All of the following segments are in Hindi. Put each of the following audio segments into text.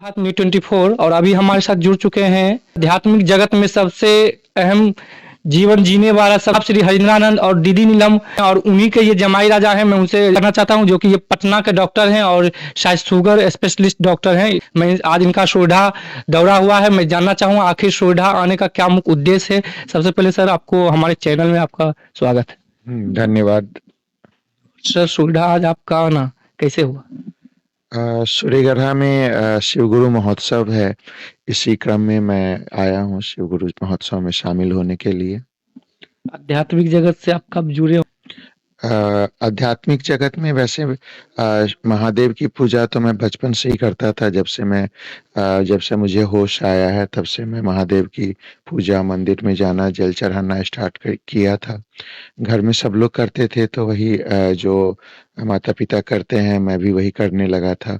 आध्यात्म 24 और अभी हमारे साथ जुड़ चुके हैं आध्यात्मिक जगत में सबसे अहम जीवन जीने वाला सब श्री हरिंद्रानंद और दीदी नीलम और उन्हीं के ये जमाई राजा हैं। मैं उनसे जानना चाहता हूं जो कि ये पटना के डॉक्टर हैं और शायद शुगर स्पेशलिस्ट डॉक्टर हैं। मैं आज इनका सोढ़ा दौरा हुआ है। मैं जानना चाहूंगा आखिर सोढ़ा आने का क्या मुख्य उद्देश्य है। सबसे पहले सर आपको हमारे चैनल में आपका स्वागत है। धन्यवाद। सर सोढ़ा आज आपका आना कैसे हुआ? सूर्यगढ़ा में शिवगुरु महोत्सव है। इसी क्रम में मैं आया हूँ शिवगुरु महोत्सव में शामिल होने के लिए। आध्यात्मिक जगत से आप कब जुड़े हो? आध्यात्मिक जगत में वैसे महादेव की पूजा तो मैं बचपन से ही करता था। जब से मुझे होश आया है तब से मैं महादेव की पूजा, मंदिर में जाना, जल चढ़ाना स्टार्ट किया था। घर में सब लोग करते थे तो वही जो माता-पिता करते हैं मैं भी वही करने लगा था।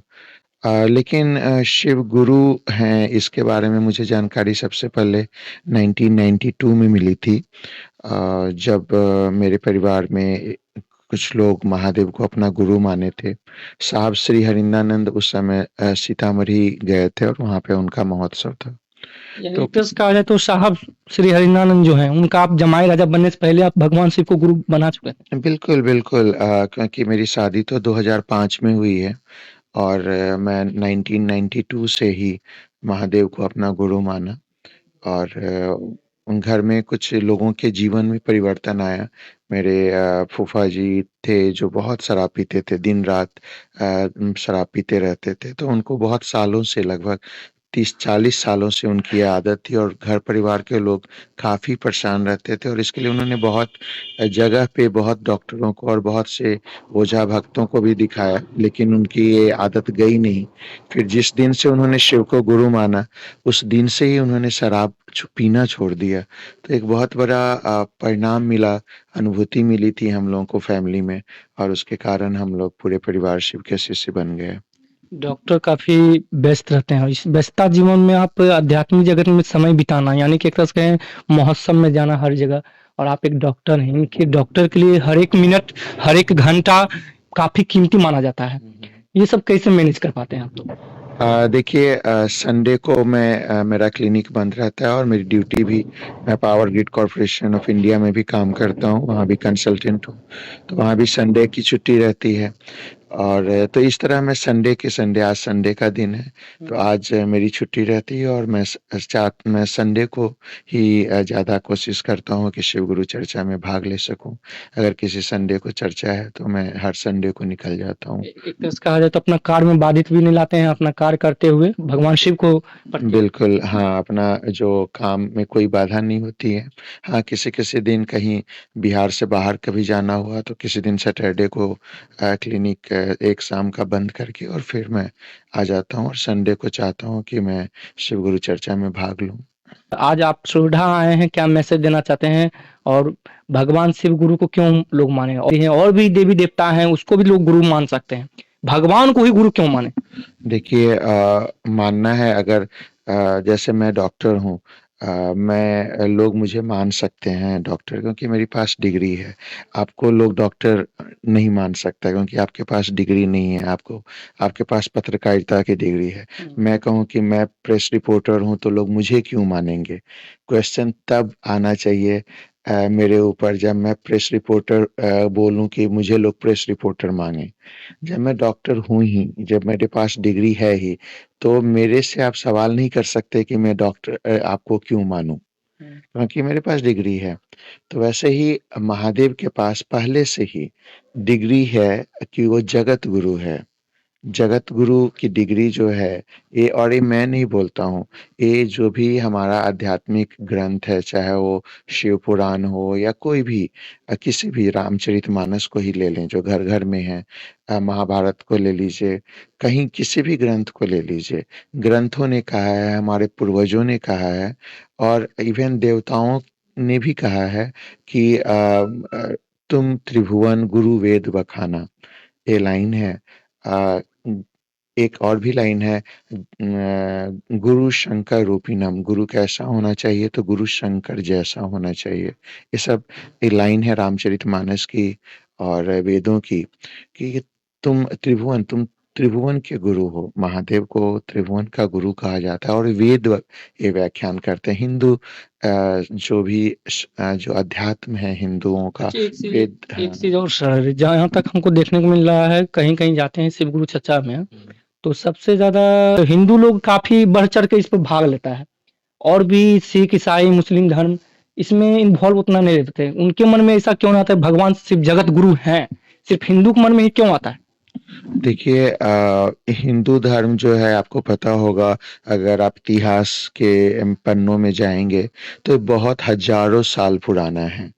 लेकिन शिव गुरु हैं इसके बारे में मुझे जानकारी सबसे पहले 1992 में मिली थी। जब मेरे परिवार में कुछ लोग महादेव को अपना गुरु माने थे। साहब श्री हरिंद्रानंद उस समय सीतामढ़ी गए थे और वहाँ पे उनका महोत्सव था। तो कहा जाए तो साहब श्री हरिनानंद जो हैं उनका आप जमाई राजा बनने से पहले आप भगवान शिव को गुरु बना चुके हैं। बिल्कुल, बिल्कुल। क्योंकि मेरी शादी तो 2005 में हुई है और मैं 1992 से ही महादेव को अपना गुरु माना और उन घर में कुछ लोगों के जीवन में परिवर्तन आया। मेरे फूफा जी थे जो बहुत शराब पीते थे, दिन-रात शराब पीते रहते थे, तो उनको बहुत सालों से लगभग 30-40 सालों से उनकी ये आदत थी और घर परिवार के लोग काफ़ी परेशान रहते थे और इसके लिए उन्होंने बहुत जगह पे बहुत डॉक्टरों को और बहुत से ओझा भक्तों को भी दिखाया, लेकिन उनकी ये आदत गई नहीं। फिर जिस दिन से उन्होंने शिव को गुरु माना, उस दिन से ही उन्होंने शराब पीना छोड़ दिया। तो एक बहुत बड़ा परिणाम मिला, अनुभूति मिली थी हम लोगों को फैमिली में और उसके कारण हम लोग पूरे परिवार शिव के शिष्य बन गए। डॉक्टर काफी व्यस्त रहते हैं और इस व्यस्तता जीवन में आप आध्यात्मिक जगत में समय बिताना यानी कि एक तरह से कहें महोत्सव में जाना हर जगह और आप एक डॉक्टर हैं। इनके डॉक्टर के लिए हर एक मिनट हर एक घंटा काफी कीमती माना जाता है। ये सब कैसे मैनेज कर पाते हैं आप लोग? देखिए संडे को मेरा क्लिनिक बंद रहता है और मेरी ड्यूटी भी मैं power grid corporation of India में भी काम करता हूँ, वहाँ भी कंसल्टेंट हूँ। तो वहाँ भी संडे की छुट्टी रहती है और तो इस तरह मैं संडे के संडे आज संडे का दिन है, तो आज मेरी छुट्टी रहती है और मैं संडे को ही ज़्यादा कोशिश करता हूँ कि शिव गुरु चर्चा में भाग ले सकूँ। अगर किसी संडे को चर्चा है तो मैं हर संडे को निकल जाता हूँ। एक तरह से कहा जाए तो अपना कार्य में बाधित भी नहीं लाते हैं अपना कार्य करते हुए भगवान शिव को बिल्कुल, हाँ, अपना जो काम में कोई बाधा नहीं होती है। हाँ, किसी-किसी दिन कहीं बिहार से बाहर कभी जाना हुआ तो किसी दिन सैटरडे को क्लिनिक एक शाम का बंद करके और फिर मैं आ जाता हूँ और संडे को चाहता हूँ कि मैं शिव गुरु चर्चा में भाग लूँ। आज आप सुविधा आए हैं, क्या मैसेज देना चाहते हैं? और भगवान शिव गुरु को क्यों लोग माने? और भी देवी देवता हैं उसको भी लोग गुरु मान सकते हैं, भगवान को ही गुरु क्यों माने? देखिए मानना है अगर जैसे मैं डॉक्टर हूँ, लोग मुझे मान सकते हैं डॉक्टर क्योंकि मेरे पास डिग्री है। आपको लोग डॉक्टर नहीं मान सकता क्योंकि आपके पास डिग्री नहीं है, आपके पास पत्रकारिता की डिग्री है। मैं कहूँ कि मैं प्रेस रिपोर्टर हूँ तो लोग मुझे क्यों मानेंगे? क्वेश्चन तब आना चाहिए मेरे ऊपर जब मैं प्रेस रिपोर्टर बोलूँ कि मुझे लोग प्रेस रिपोर्टर मानें। जब मैं डॉक्टर हूँ ही, जब मेरे पास डिग्री है ही, तो मेरे से आप सवाल नहीं कर सकते कि मैं आपको क्यों मानूँ? क्योंकि मेरे पास डिग्री है। तो वैसे ही महादेव के पास पहले से ही डिग्री है कि वो जगत गुरु है। जगत गुरु की डिग्री जो है ये मैं नहीं बोलता हूँ, ये जो भी हमारा आध्यात्मिक ग्रंथ है, चाहे वो शिव पुराण हो या कोई भी किसी भी रामचरितमानस को ही ले लें जो घर-घर में है, महाभारत को ले लीजिए, कहीं किसी भी ग्रंथ को ले लीजिए। ग्रंथों ने कहा है, हमारे पूर्वजों ने कहा है और इवन देवताओं ने भी कहा है कि तुम त्रिभुवन गुरु वेद बखाना, ये लाइन है। अ, एक और भी लाइन है गुरु शंकर रूपिणम, गुरु कैसा होना चाहिए तो गुरु शंकर जैसा होना चाहिए। ये सब ये लाइन है रामचरितमानस की और वेदों की कि तुम त्रिभुवन, तुम त्रिभुवन के गुरु हो। महादेव को त्रिभुवन का गुरु कहा जाता है और वेद ये व्याख्यान करते हैं। हिंदू जो भी जो अध्यात्म है हिंदुओं का अच्छा वेद। एक चीज और सर, जहाँ तक हमको देखने को मिल रहा है, कहीं कहीं जाते हैं शिव गुरु चर्चा में, तो सबसे ज्यादा हिंदू लोग काफी बढ़ चढ़ के इस पर भाग लेता है, और भी सिख ईसाई मुस्लिम धर्म इसमें इन्वॉल्व उतना नहीं रहते। उनके मन में ऐसा क्यों आता है भगवान शिव जगत गुरु हैं, सिर्फ हिंदू के मन में ही क्यों आता है? देखिए हिंदू धर्म जो है आपको पता होगा, अगर आप इतिहास के पन्नों में जाएंगे तो बहुत हजारों साल पुराना है।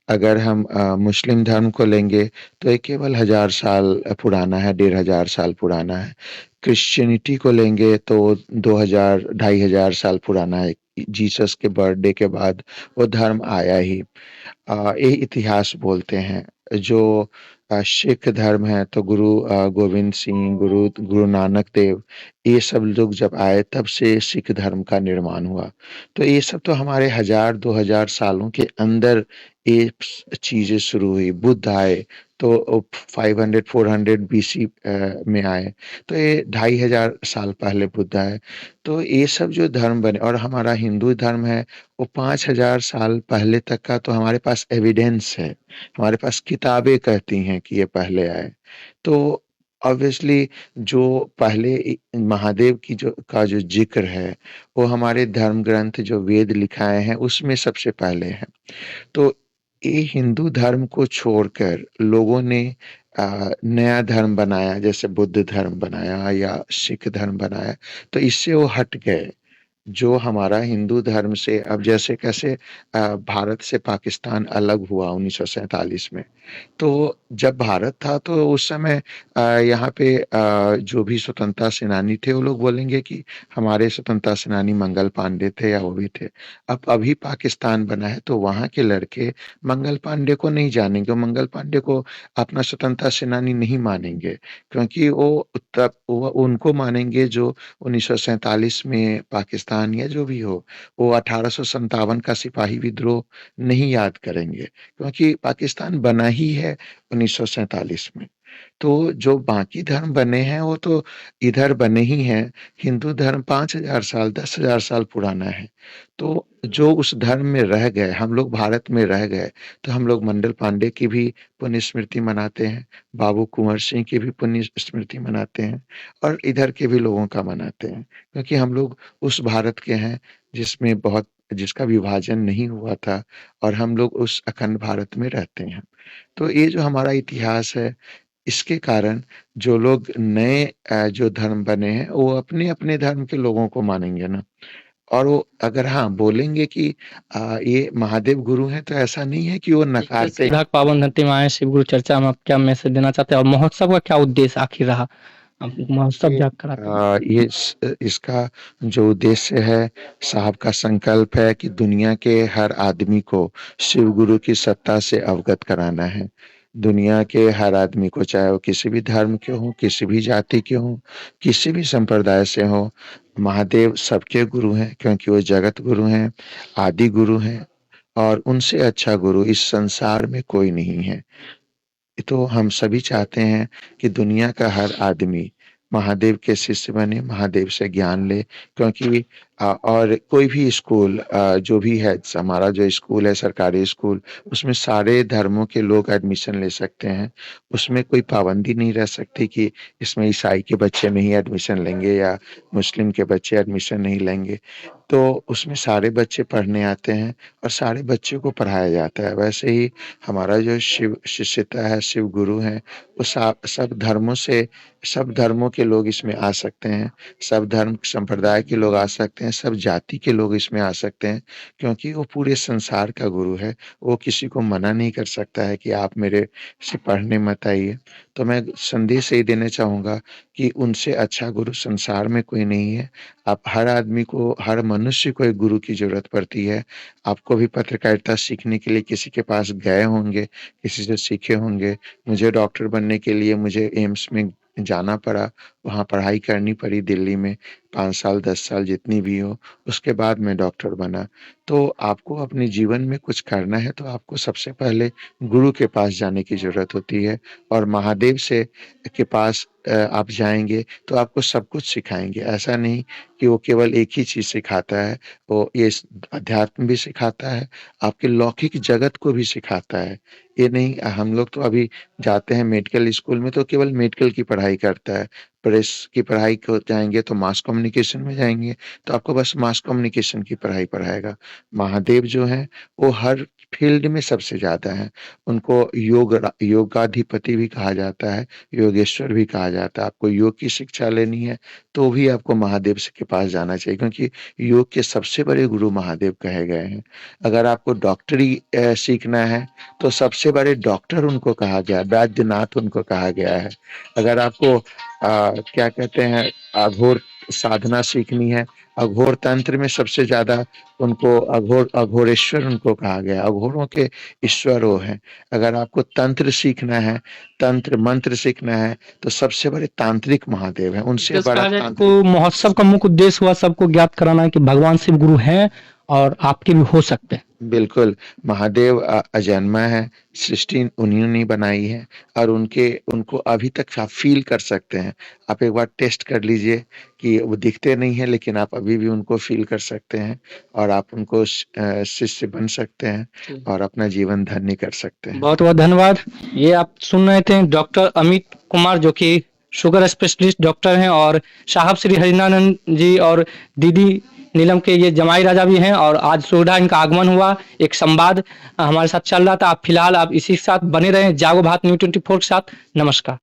अगर हम मुस्लिम धर्म को लेंगे तो ये केवल 1000 साल पुराना है, 1500 साल पुराना है। क्रिश्चियनिटी को लेंगे तो 2000 2500 साल पुराना है। जीसस के बर्थडे के बाद वो धर्म आया ही। ये इतिहास बोलते हैं। जो सिख धर्म है तो गुरु गोविंद सिंह, गुरु नानक देव, ये सब लोग जब आए तब से सिख धर्म का निर्माण हुआ। तो ये सब तो हमारे 1000 2000 सालों के अंदर ये चीजें शुरू हुई। बुद्ध आए तो 500 400 बीसी में आए, तो ये 2500 साल पहले बुद्ध आए। तो ये सब जो धर्म बने, और हमारा हिंदू धर्म है वो 5000 साल पहले तक का तो हमारे पास एविडेंस है। हमारे पास किताबें कहती हैं कि ये पहले आए। तो ऑब्वियसली जो पहले महादेव की जो जिक्र है वो हमारे धर्म ग्रंथ जो वेद लिखाए हैं उसमें सबसे पहले है। तो ये हिंदू धर्म को छोड़कर लोगों ने नया धर्म बनाया, जैसे बुद्ध धर्म बनाया या सिख धर्म बनाया, तो इससे वो हट गए। जो हमारा हिंदू धर्म से, अब जैसे कैसे भारत से पाकिस्तान अलग हुआ 1947 में, तो जब भारत था तो उस समय यहाँ पे जो भी स्वतंत्रता सेनानी थे वो लोग बोलेंगे कि हमारे स्वतंत्रता सेनानी मंगल पांडे थे या वो भी थे। अब अभी पाकिस्तान बना है तो वहाँ के लड़के मंगल पांडे को नहीं जानेंगे, मंगल पांडे को अपना स्वतंत्रता सेनानी नहीं मानेंगे, क्योंकि वो उनको मानेंगे जो 1947 में पाकिस्तान या जो भी हो, वो 1857 का सिपाही विद्रोह नहीं याद करेंगे, क्योंकि पाकिस्तान बना ही है 1947 में। तो जो बाकी धर्म बने हैं वो तो इधर बने ही हैं। हिंदू धर्म 5000 साल 10,000 साल पुराना है। तो जो उस धर्म में रह गए, हम लोग भारत में रह गए, तो हम लोग मंडल पांडे की भी पुण्य स्मृति मनाते हैं, बाबू कुंवर सिंह की भी पुण्य स्मृति मनाते हैं, और इधर के भी लोगों का मनाते हैं, क्योंकि हम लोग उस भारत के हैं जिसका विभाजन नहीं हुआ था, और हम लोग उस अखंड भारत में रहते हैं। तो ये जो हमारा इतिहास है, इसके कारण जो लोग नए जो धर्म बने हैं वो अपने-अपने धर्म के लोगों को मानेंगे ना। और वो अगर हाँ बोलेंगे कि ये महादेव गुरु हैं, तो ऐसा नहीं है कि वो नकारते। श्रद्धा पावन धरती में आए शिव गुरु चर्चा में आप क्या मैसेज देना चाहते हैं, और महोत्सव का क्या उद्देश्य आखिर रहा? आप महोत्सव ये क्या कराते हैं? इसका जो उद्देश्य है, साहब का संकल्प है कि दुनिया के हर आदमी को शिव गुरु की सत्ता से अवगत कराना है। दुनिया के हर आदमी को, चाहे वो किसी भी धर्म के हों, किसी भी जाति के हों, किसी भी संप्रदाय से हों, महादेव सबके गुरु हैं, क्योंकि वो जगत गुरु हैं, आदि गुरु हैं, और उनसे अच्छा गुरु इस संसार में कोई नहीं है। तो हम सभी चाहते हैं कि दुनिया का हर आदमी महादेव के शिष्य बने, महादेव से ज्ञान ले, क्योंकि और कोई भी स्कूल जो भी है, हमारा जो स्कूल है सरकारी स्कूल, उसमें सारे धर्मों के लोग एडमिशन ले सकते हैं। उसमें कोई पाबंदी नहीं रह सकती कि इसमें ईसाई के बच्चे नहीं एडमिशन लेंगे या मुस्लिम के बच्चे एडमिशन नहीं लेंगे। तो उसमें सारे बच्चे पढ़ने आते हैं और सारे बच्चों को पढ़ाया जाता है। वैसे ही हमारा जो शिव शिष्यता है, शिव गुरु हैं, वो सब धर्मों के लोग इसमें आ सकते हैं, सब धर्म संप्रदाय के लोग आ सकते हैं, सब जाति के लोग इसमें आ सकते हैं, क्योंकि वो पूरे संसार का गुरु है। वो किसी को मना नहीं कर सकता है कि आप मेरे से पढ़ने मत आइए। तो मैं संदेश यही देना चाहूँगा कि उनसे अच्छा गुरु संसार में कोई नहीं है। आप हर आदमी को, हर मनुष्य को एक गुरु की ज़रूरत पड़ती है। आपको भी पत्रकारिता सीखने के लिए किसी के पास गए होंगे, किसी से सीखे होंगे। मुझे डॉक्टर बनने के लिए मुझे एम्स में जाना पड़ा, वहाँ पढ़ाई करनी पड़ी दिल्ली में 5 साल 10 साल जितनी भी हो, उसके बाद मैं डॉक्टर बना। तो आपको अपने जीवन में कुछ करना है तो आपको सबसे पहले गुरु के पास जाने की ज़रूरत होती है और महादेव से के पास आप जाएँगे तो आपको सब कुछ सिखाएँगे। ऐसा नहीं कि वो केवल एक ही चीज़ सिखाता है, वो ये स अध्यात्म भी सिखाता है, आपके लौकिक जगत को भी सिखाता है। ये नहीं हम लोग तो अभी जाते हैं मेडिकल स्कूल में तो केवल मेडिकल की पढ़ाई करता है। प्रेस की पढ़ाई को जाएँगे तो मास कम्युनिकेशन में जाएँगे, तो आपको बस मास कम्युनिकेशन की पढ़ाई पढ़ाएगा। महादेव जो हैं, वो हर फ़ील्ड में सबसे ज़्यादा हैं। उनको योगाधिपति भी कहा जाता है, योगेश्वर भी कहा जाता है। आपको योग की शिक्षा लेनी है, तो भी आपको महादेव के पास जाना चाहिए क्योंकि योग के सबसे बड़े गुरु महादेव कहे गए हैं। अगर आपको डॉक्टरी सीखना है, तो सबसे बड़े डॉक्टर उनको कहा गया है, वैद्यनाथ उनको कहा गया है। अगर आपको क्या कहते हैं अघोर साधना सीखनी है, अघोर तंत्र में सबसे ज़्यादा उनको अघोरेश्वर उनको कहा गया है, अघोरों के ईश्वर वो हैं। अगर आपको तंत्र सीखना है, तंत्र मंत्र सीखना है, तो सबसे बड़े तांत्रिक महादेव हैं, उनसे जैसे बड़ा कहा जाए तांत्रिक तो महोत्सव का मुख्य उद्देश्य हुआ सबको ज्ञात कराना कि भगवान शिव गुरु हैं और आपके भी हो सकते हैं। बिल्कुल, महादेव अजन्मा है, सृष्टि उन्होंने ने बनाई है और उनको अभी तक आप फ़ील कर सकते हैं। आप एक बार टेस्ट कर लीजिए कि वो दिखते नहीं हैं लेकिन आप अभी भी उनको फ़ील कर सकते हैं और आप उनको शिष्य बन सकते हैं और अपना जीवन धन्य कर सकते हैं। बहुत बहुत धन्यवाद। ये आप सुन रहे थे डॉक्टर अमित कुमार जो कि शुगर स्पेशलिस्ट डॉक्टर हैं और साहब श्री हरिनानंद जी और दीदी नीलम के ये जमाई राजा भी हैं और आज सुविधा इनका आगमन हुआ। एक संवाद हमारे साथ चल रहा था। आप फिलहाल आप इसी के साथ बने रहें जागो भारत न्यूज़ 24 के साथ। नमस्कार।